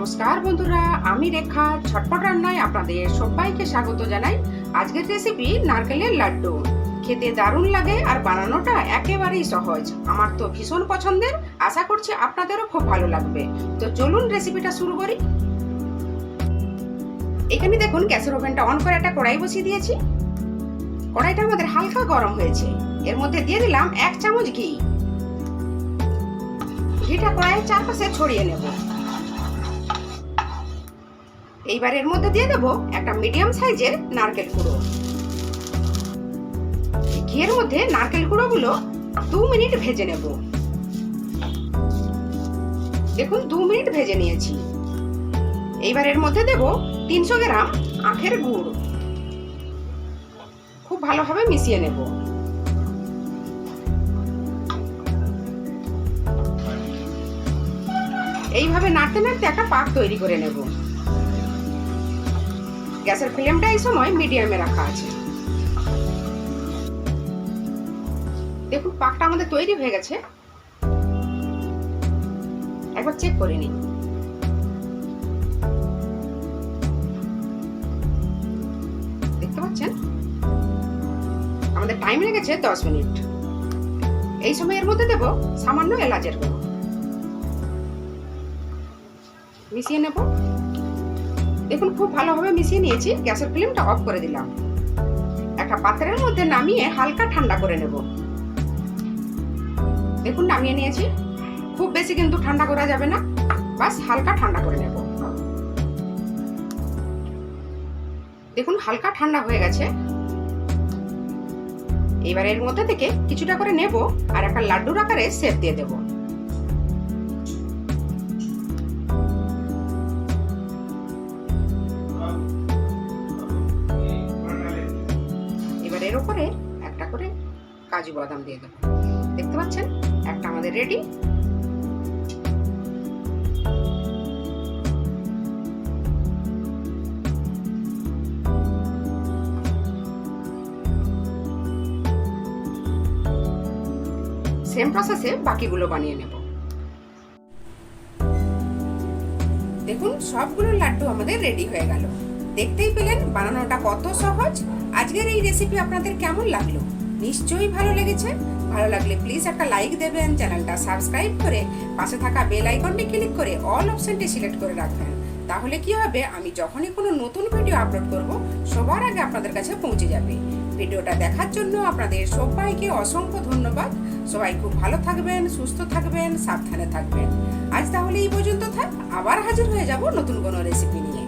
নমস্কার বন্ধুরা, আমি রেখা ঝটপট রান্নায় আপনাদের সবাইকে স্বাগত জানাই। আজকের রেসিপি নারকেলের লাড্ডু। খেতে দারুণ লাগে আর বানানোটা একেবারেই সহজ। আমার তো ভীষণ পছন্দের, আশা করছি আপনাদেরও খুব ভালো লাগবে। তো চলুন রেসিপিটা শুরু করি। এখানে দেখুন গ্যাসের ওভেনটা অন করে একটা কড়াই বসিয়ে দিয়েছি। কড়াইটা আমাদের হালকা গরম হয়েছে, এর মধ্যে দিয়ে দিলাম 1 চামচ ঘি। ঘিটা কড়াইয়ের চারপাশে ছড়িয়ে নেব। এইবার এর মধ্যে দিয়ে দেবো একটা মিডিয়াম সাইজের নারকেল কুড়ো। ঘিয়ের মধ্যে নারকেল কুড়োগুলো 2 মিনিট ভেজে নেব। দেখুন 2 মিনিট ভেজে নিয়েছি। এইবার এর মধ্যে দেব 300 গ্রাম আখের গুড়। খুব ভালোভাবে মিশিয়ে নেব। এইভাবে নাড়তে নাড়তে একটা পাক তৈরি করে নেব। গ্যাসের ফ্লেমটা এই সময় মিডিয়ামে রাখা আছে। দেখুন পাকটা আমাদের তৈরি হয়ে গেছে। একবার চেক করে নিন। দেখতে পাচ্ছেন আমাদের টাইম লেগেছে 10 মিনিট। এই সময় এর মধ্যে দেব সামান্য এলাচের গুঁড়ো। মিশিয়ে নেব। দেখুন খুব ভালোভাবে মিশিয়ে নিয়েছি। গ্যাসের ফ্লেমটা অফ করে দিলাম। একটা পাত্রের মধ্যে নামিয়ে হালকা ঠান্ডা করে নেব। দেখুন নামিয়ে নিয়েছি। খুব বেশি কিন্তু ঠান্ডা করা যাবে না, বাস হালকা ঠান্ডা করে নেব। দেখুন হালকা ঠান্ডা হয়ে গেছে। এবার এর মধ্যে থেকে কিছুটা করে নেব আর একটা লাড্ডুর আকারে শেপ দিয়ে দেব। এর উপরে একটা করে কাজু বাদাম দিয়ে দেবো। দেখতে পাচ্ছেন একটা আমাদের রেডি। সেম প্রসেসে বাকিগুলো বানিয়ে নেব। দেখুন সবগুলো লাড্ডু আমাদের রেডি হয়ে গেল। দেখতেই পেলেন বানানোটা কত সহজ। আজকের এই রেসিপি আপনাদের কেমন লাগলো? নিশ্চয়ই ভালো লেগেছে। ভালো লাগলে প্লিজ একটা লাইক দেবেন, চ্যানেলটা সাবস্ক্রাইব করে পাশে থাকা বেল আইকনটি ক্লিক করে অল অপশনটি সিলেক্ট করে রাখবেন। তাহলে কি হবে, আমি যখনই কোনো নতুন ভিডিও আপলোড করব সবার আগে আপনাদের কাছে পৌঁছে যাবে। ভিডিওটা দেখার জন্য আপনাদের সবাইকে অসংখ্য ধন্যবাদ। সবাই খুব ভালো থাকবেন, সুস্থ থাকবেন, সাবধানে থাকবেন। আজ তাহলে এই পর্যন্ত থাক। আবার হাজির হয়ে যাব নতুন কোনো রেসিপি নিয়ে।